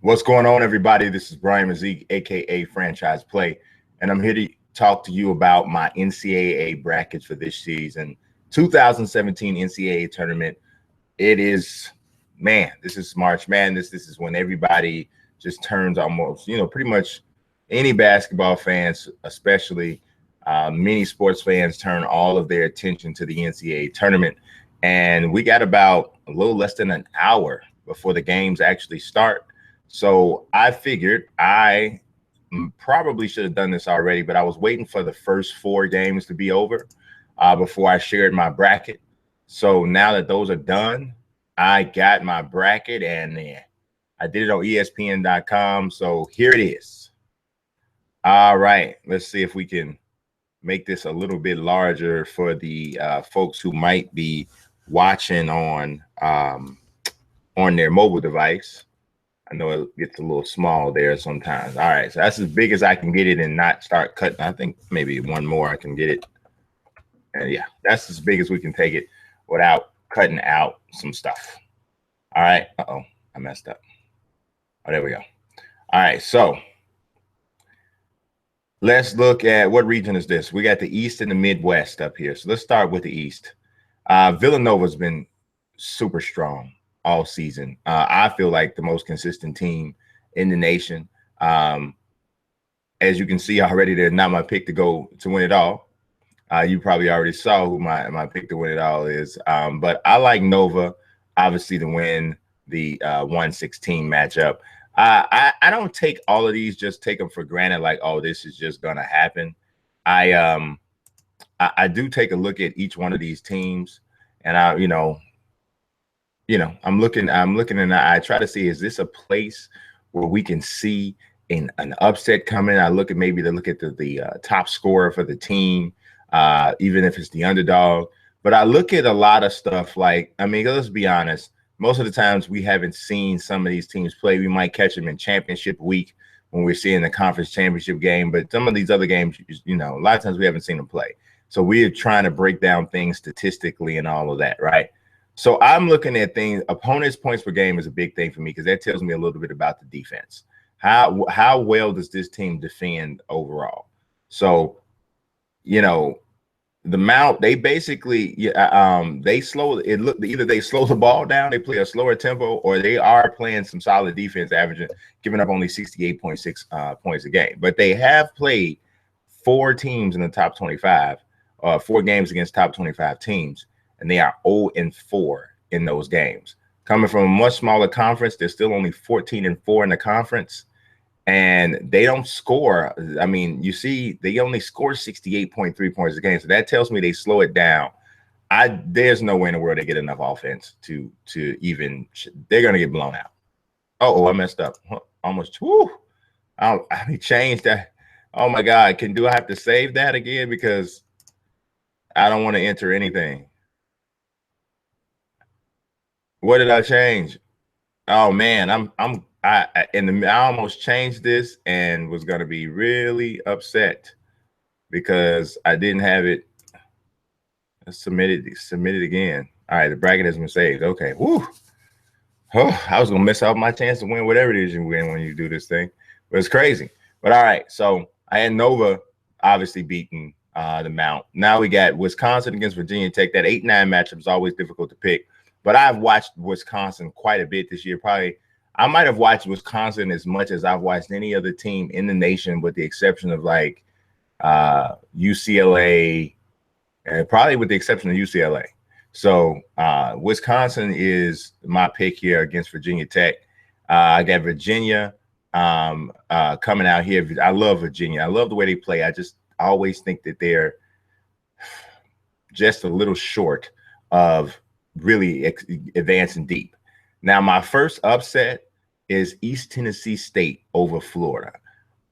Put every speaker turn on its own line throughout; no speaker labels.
What's going on, everybody? This is Brian Mazik, aka Franchise Play, and I'm here to talk to you about my NCAA brackets for this season, 2017 NCAA tournament. It is, man, this is March Madness. This is when everybody just turns almost, pretty much any basketball fans, especially many sports fans, turn all of their attention to the NCAA tournament. And we got about a little less than an hour before the games actually start. So I figured I probably should have done this already, but I was waiting for the first four games to be over before I shared my bracket. So now that those are done, I got my bracket and I did it on ESPN.com. So here it is. All right, let's see if we can make this a little bit larger for the folks who might be watching on their mobile device. I know it gets a little small there sometimes. All right, so that's as big as I can get it and not start cutting. I think maybe one more I can get it. And yeah, that's as big as we can take it without cutting out some stuff. All right. Uh-oh, I messed up. Oh, there we go. All right, so let's look at what region is this. We got the East and the Midwest up here. So let's start with the East. Villanova's been super strong all season. I feel like the most consistent team in the nation. As you can see already, they're not my pick to win it all. You probably already saw who my pick to win it all is. But I like Nova, obviously, to win the 116 matchup. I don't take all of these, just take them for granted, like, oh, this is just gonna happen. I do take a look at each one of these teams, and I'm looking and I try to see, is this a place where we can see an upset coming? I look at the top scorer for the team, even if it's the underdog. But I look at a lot of stuff like, I mean, let's be honest, most of the times we haven't seen some of these teams play. We might catch them in championship week when we're seeing the conference championship game, but some of these other games, a lot of times we haven't seen them play. So we're trying to break down things statistically and all of that, right? So I'm looking at things. Opponents' points per game is a big thing for me because that tells me a little bit about the defense. How well does this team defend overall? So, the Mount, they basically they slow it. Look, either they slow the ball down, they play a slower tempo, or they are playing some solid defense, averaging giving up only 68.6 points a game. But they have played four teams in the top 25, 4 games against top 25 teams. And they are 0-4 in those games. Coming from a much smaller conference, they're still only 14-4 in the conference, and they don't score. I mean, you see, they only score 68.3 points a game, so that tells me they slow it down. There's no way in the world they get enough offense to even. They're gonna get blown out. Oh, I messed up. Almost. Whoo! I changed that. Oh my God! Do I have to save that again because I don't want to enter anything? What did I change? Oh man, I almost changed this and was gonna be really upset because I didn't have it. Submit it again. All right, the bracket has been saved. Okay, whoo. Oh, I was gonna miss out my chance to win whatever it is you win when you do this thing, but it's crazy. But all right, so I had Nova obviously beating the Mount. Now we got Wisconsin against Virginia Tech. That 8-9 matchup is always difficult to pick. But I've watched Wisconsin quite a bit this year. Probably I might have watched Wisconsin as much as I've watched any other team in the nation, with the exception of like UCLA, and probably with the exception of UCLA. So Wisconsin is my pick here against Virginia Tech. I got Virginia coming out here. I love Virginia. I love the way they play. I always think that they're just a little short of really advancing deep. Now, my first upset is East Tennessee State over Florida.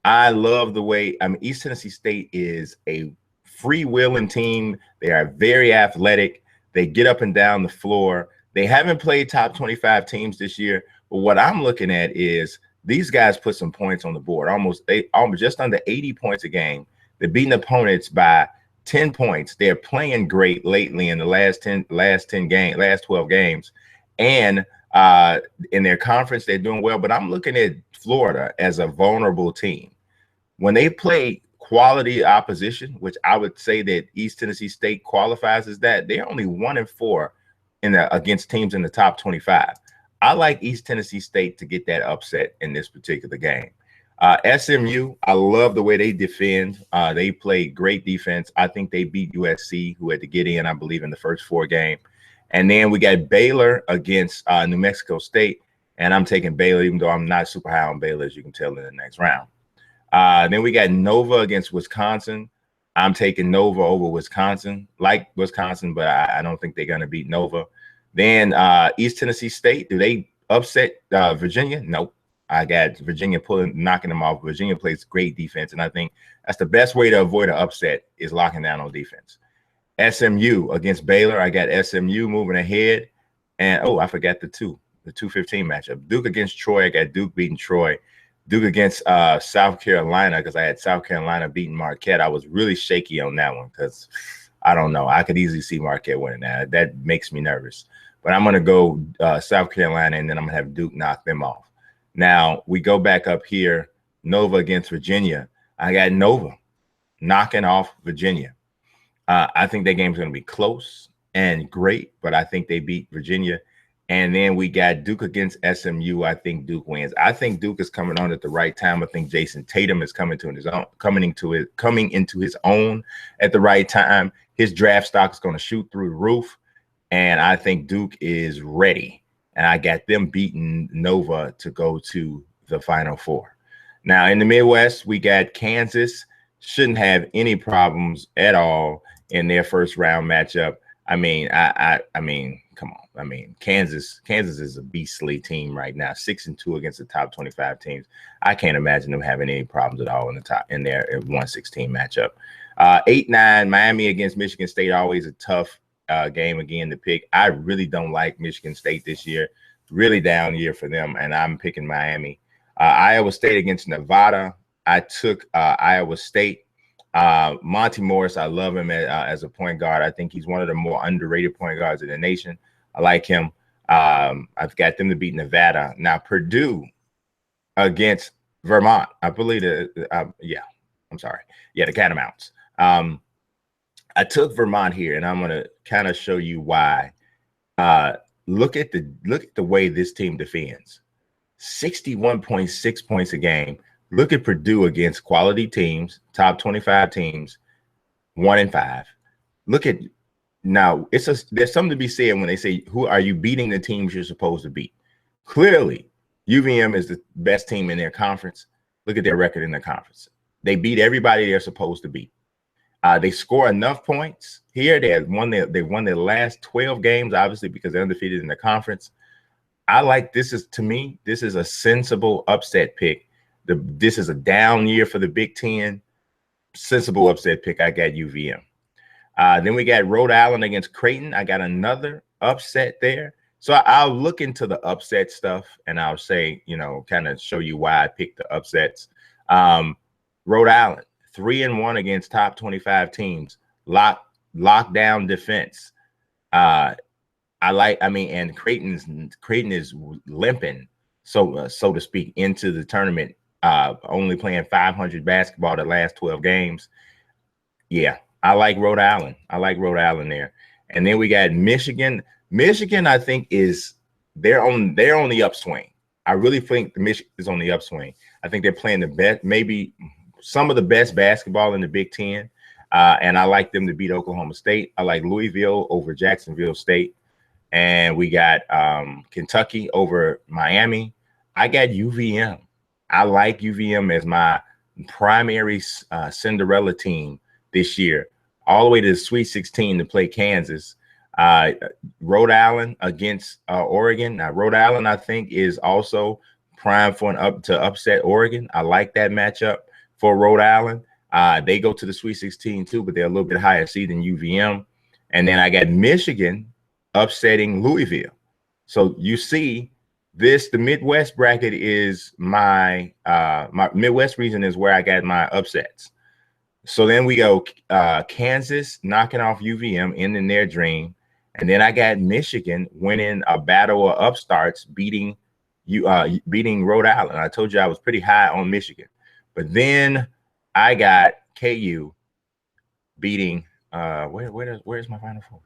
I love the way, East Tennessee State is a free-wheeling team. They are very athletic. They get up and down the floor. They haven't played top 25 teams this year, but what I'm looking at is these guys put some points on the board, almost just under 80 points a game. They're beating opponents by 10 points. They're playing great lately in the last 12 games. And Uh, in their conference, they're doing well, but I'm looking at Florida as a vulnerable team. When they play quality opposition, which I would say that East Tennessee State qualifies as that, they're only 1-4 against teams in the top 25. I like East Tennessee State to get that upset in this particular game. SMU, I love the way they defend. They play great defense. I think they beat USC, who had to get in, I believe, in the first 4 games. And then we got Baylor against New Mexico State. And I'm taking Baylor, even though I'm not super high on Baylor, as you can tell in the next round. Then we got Nova against Wisconsin. I'm taking Nova over Wisconsin, like Wisconsin, but I don't think they're going to beat Nova. Then East Tennessee State, do they upset Virginia? Nope. I got Virginia knocking them off. Virginia plays great defense, and I think that's the best way to avoid an upset is locking down on defense. SMU against Baylor, I got SMU moving ahead. And, I forgot the 2:15 matchup. Duke against Troy, I got Duke beating Troy. Duke against South Carolina, because I had South Carolina beating Marquette. I was really shaky on that one because I don't know. I could easily see Marquette winning that. That makes me nervous. But I'm going to go South Carolina, and then I'm going to have Duke knock them off. Now, we go back up here, Nova against Virginia. I got Nova knocking off Virginia. I think that game's going to be close and great, but I think they beat Virginia. And then we got Duke against SMU. I think Duke wins. I think Duke is coming on at the right time. I think Jason Tatum is coming into his own at the right time. His draft stock is going to shoot through the roof, and I think Duke is ready. And I got them beating Nova to go to the Final Four. Now in the Midwest, we got Kansas. Shouldn't have any problems at all in their first round matchup. I mean, I mean, come on. I mean, Kansas is a beastly team right now, 6-2 against the top 25 teams. I can't imagine them having any problems at all in their 1-16 matchup. 8-9 Miami against Michigan State, always a tough game again to pick. I really don't like Michigan State this year. Really down year for them, and I'm picking Miami. Iowa State against Nevada. I took Iowa State. Monty Morris, I love him as a point guard. I think he's one of the more underrated point guards in the nation. I like him. I've got them to beat Nevada. Now, Purdue against Vermont. I believe the Catamounts. I took Vermont here, and I'm going to kind of show you why. Look at the way this team defends. 61.6 points a game. Look at Purdue against quality teams, top 25 teams, 1-5. Look at now. There's something to be said when they say, "Who are you beating the teams you're supposed to beat?" Clearly, UVM is the best team in their conference. Look at their record in their conference. They beat everybody they're supposed to beat. They score enough points here. They won their last 12 games, obviously, because they're undefeated in the conference. I like this. To me, this is a sensible upset pick. This is a down year for the Big Ten. Sensible upset pick. I got UVM. Then we got Rhode Island against Creighton. I got another upset there. So I'll look into the upset stuff, and I'll say, kind of show you why I picked the upsets. Rhode Island, 3-1 against top 25 teams. Lockdown defense. And Creighton is limping, so to speak, into the tournament. Only playing 500 basketball the last 12 games. Yeah, I like Rhode Island. I like Rhode Island there. And then we got Michigan. Michigan, I think, they're on the upswing. I really think the Michigan is on the upswing. I think they're playing the best, maybe some of the best basketball in the Big Ten. And I like them to beat Oklahoma State. I like Louisville over Jacksonville State. And we got Kentucky over Miami. I got UVM. I like UVM as my primary Cinderella team this year, all the way to the Sweet 16 to play Kansas. Rhode Island against Oregon. Now, Rhode Island, I think, is also primed for to upset Oregon. I like that matchup for Rhode Island. They go to the Sweet 16 too, but they're a little bit higher seed than UVM. And then I got Michigan upsetting Louisville. So you see, the Midwest bracket is my Midwest region is where I got my upsets. So then we go Kansas knocking off UVM, ending their dream. And then I got Michigan winning a battle of upstarts, beating Rhode Island. I told you I was pretty high on Michigan, but then I got KU beating where's my Final Four?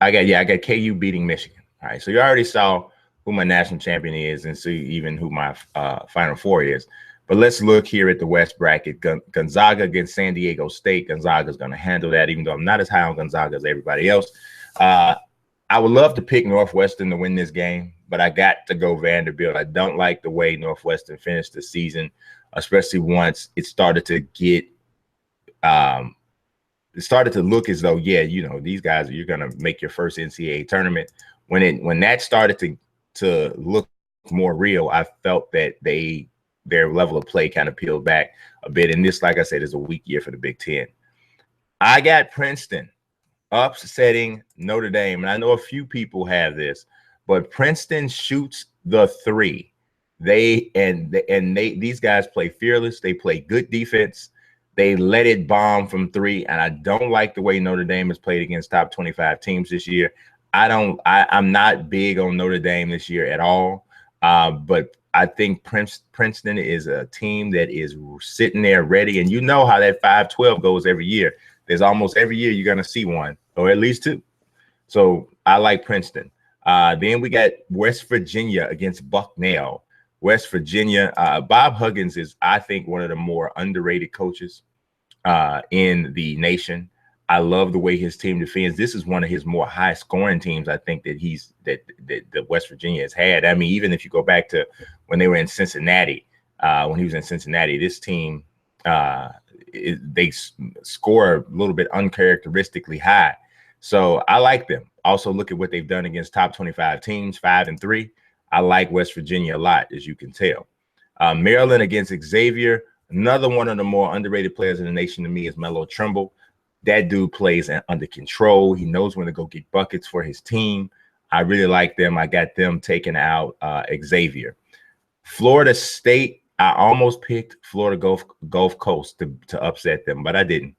I got KU beating Michigan. All right, so you already saw who my national champion is, and see even who my Final Four is. But let's look here at the West bracket. Gonzaga against San Diego State. Gonzaga's going to handle that, even though I'm not as high on Gonzaga as everybody else. I would love to pick Northwestern to win this game, but I got to go Vanderbilt. I don't like the way Northwestern finished the season, especially once it started to get it started to look as though, yeah, you know, these guys, you're going to make your first NCAA tournament. When that started to look more real, I felt that their level of play kind of peeled back a bit. And this, like I said, is a weak year for the Big Ten. I got Princeton upsetting Notre Dame, and I know a few people have this, but Princeton shoots the three. These guys play fearless. They play good defense. They let it bomb from three, and I don't like the way Notre Dame has played against top 25 teams this year. I'm not big on Notre Dame this year at all, but I think Princeton is a team that is sitting there ready, and you know how that 5-12 goes every year. There's almost every year you're going to see one, or at least two. So I like Princeton. Then we got West Virginia against Bucknell. West Virginia, Bob Huggins is, I think, one of the more underrated coaches in the nation. I love the way his team defends. This is one of his more high-scoring teams, I think, that West Virginia has had. I mean, even if you go back to when they were in Cincinnati, when he was in Cincinnati, this team, they score a little bit uncharacteristically high. So I like them. Also, look at what they've done against top 25 teams, 5-3. I like West Virginia a lot, as you can tell. Maryland against Xavier. Another one of the more underrated players in the nation to me is Melo Trimble. That dude plays under control. He knows when to go get buckets for his team. I really like them. I got them taking out Xavier. Florida State, I almost picked Florida Gulf Coast to upset them, but I didn't.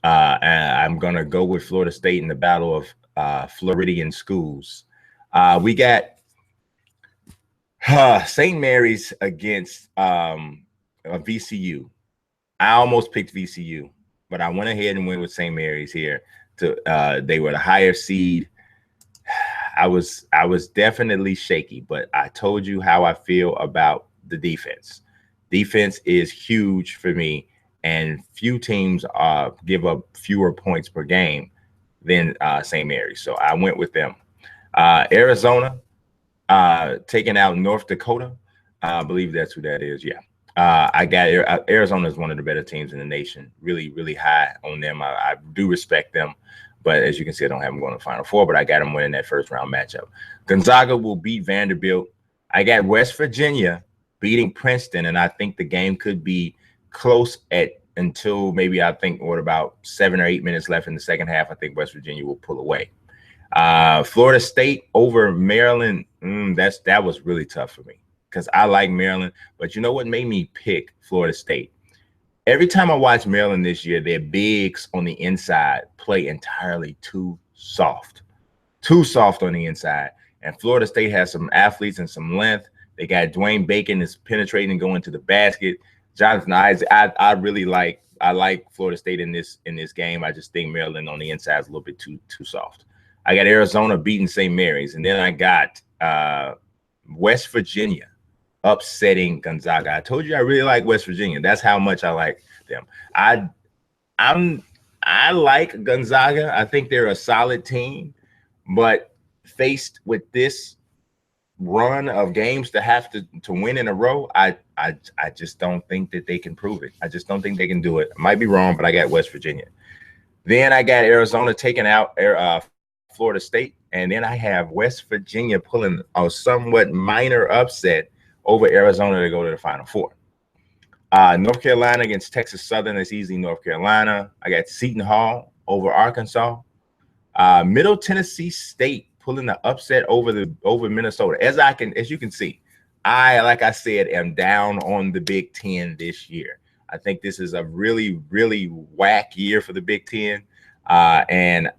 And I'm going to go with Florida State in the battle of Floridian schools. We got St. Mary's against VCU. I almost picked VCU, but I went ahead and went with St. Mary's here. They were the higher seed. I was definitely shaky, but I told you how I feel about the defense. Defense is huge for me, and few teams give up fewer points per game than St. Mary's. So I went with them. Arizona taking out North Dakota. I believe that's who that is. Yeah. I got Arizona is one of the better teams in the nation. Really, really high on them. I do respect them, but as you can see, I don't have them going to the Final Four, but I got them winning that first round matchup. Gonzaga will beat Vanderbilt. I got West Virginia beating Princeton, and I think the game could be close until maybe about 7 or 8 minutes left in the second half. I think West Virginia will pull away. Florida State over Maryland. That was really tough for me because I like Maryland, but you know what made me pick Florida State? Every time I watch Maryland this year, their bigs on the inside play entirely too soft on the inside. And Florida State has some athletes and some length. They got Dwayne Bacon is penetrating and going to the basket. Jonathan Isaac, I like Florida State in this game. I just think Maryland on the inside is a little bit too soft. I got Arizona beating St. Mary's, and then I got West Virginia upsetting Gonzaga. I told you I really like West Virginia. That's how much I like them. I like Gonzaga. I think they're a solid team, but faced with this run of games to have to win in a row, I just don't think that they can prove it. I just don't think they can do it. I might be wrong, but I got West Virginia. Then I got Arizona taking out Florida State, and then I have West Virginia pulling a somewhat minor upset over Arizona to go to the Final Four. North Carolina against Texas Southern. That's easy, North Carolina. I got Seton Hall over Arkansas. Middle Tennessee State pulling the upset over Minnesota. As you can see, like I said, am down on the Big Ten this year. I think this is a really, really whack year for the Big Ten. And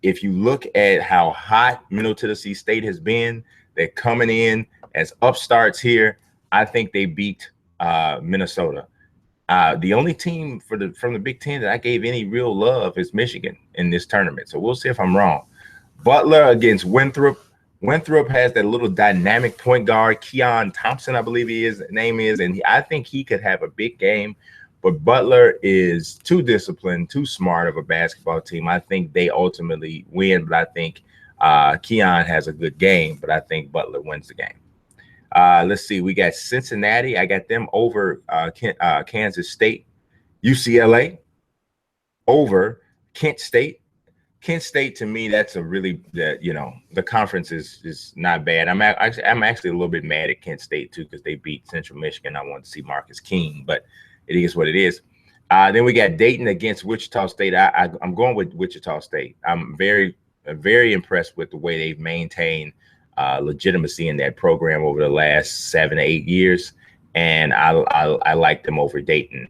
if you look at how hot Middle Tennessee State has been, they're coming in as upstarts here. I think they beat Minnesota. The only team from the Big Ten that I gave any real love is Michigan in this tournament. So we'll see if I'm wrong. Butler against Winthrop. Winthrop has that little dynamic point guard, Keon Thompson, I believe his name is, and I think he could have a big game. But Butler is too disciplined, too smart of a basketball team. I think they ultimately win, but I think Keon has a good game, but I think Butler wins the game. Let's see. We got Cincinnati. I got them over Kansas State. UCLA over Kent State. Kent State, to me, that's a really, the conference is not bad. I'm actually a little bit mad at Kent State, too, because they beat Central Michigan. I wanted to see Marcus King, but it is what it is. Then we got Dayton against Wichita State. I'm going with Wichita State. I'm very impressed with the way they've maintained legitimacy in that program over the last 7 to 8 years, and I like them over Dayton.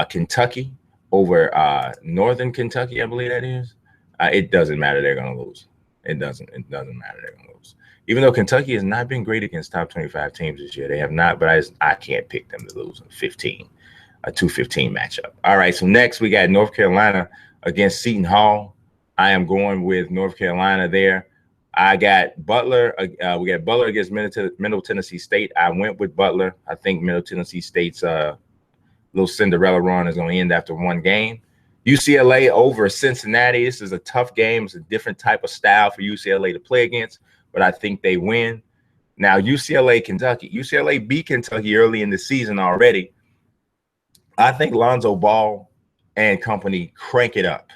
Kentucky over Northern Kentucky, I believe that is. It doesn't matter. They're going to lose. It doesn't matter. They're going to lose. Even though Kentucky has not been great against top 25 teams this year, they have not. But I can't pick them to lose a 2-15 matchup. All right. So next we got North Carolina against Seton Hall. I am going with North Carolina there. I got Butler. We got Butler against Middle Tennessee State. I went with Butler. I think Middle Tennessee State's little Cinderella run is going to end after one game. UCLA over Cincinnati. This is a tough game. It's a different type of style for UCLA to play against, but I think they win. Now, UCLA, Kentucky. UCLA beat Kentucky early in the season already. I think Lonzo Ball and company crank it up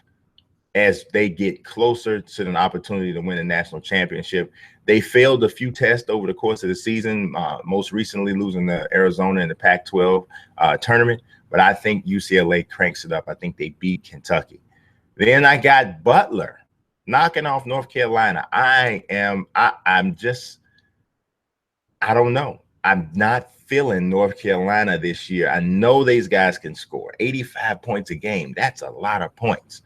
as they get closer to an opportunity to win a national championship. They failed a few tests over the course of the season, most recently losing to Arizona in the Pac-12 tournament. But I think UCLA cranks it up. I think they beat Kentucky. Then I got Butler knocking off North Carolina. I don't know. I'm not feeling North Carolina this year. I know these guys can score 85 points a game. That's a lot of points.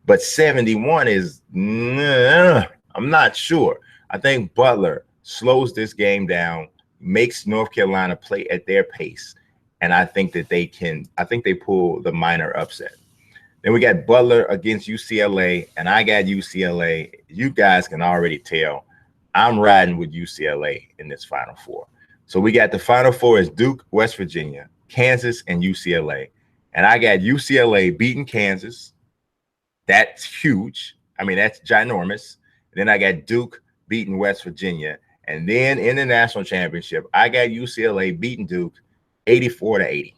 But 71 is, I'm not sure. I think Butler slows this game down, makes North Carolina play at their pace. And I think that they pull the minor upset. Then we got Butler against UCLA, and I got UCLA. You guys can already tell I'm riding with UCLA in this Final Four. So we got the Final Four is Duke, West Virginia, Kansas, and UCLA. And I got UCLA beating Kansas. That's huge. I mean, that's ginormous. And then I got Duke beating West Virginia. And then in the national championship, I got UCLA beating Duke 84-80.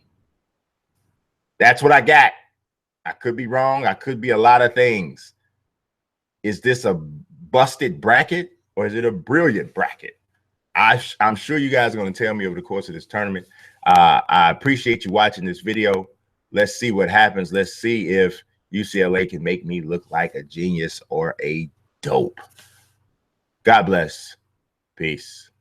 That's what I got. I could be wrong. I could be a lot of things. Is this a busted bracket or is it a brilliant bracket? I'm sure you guys are going to tell me over the course of this tournament. I appreciate you watching this video. Let's see what happens. Let's see if UCLA can make me look like a genius or a dope. God bless. Peace.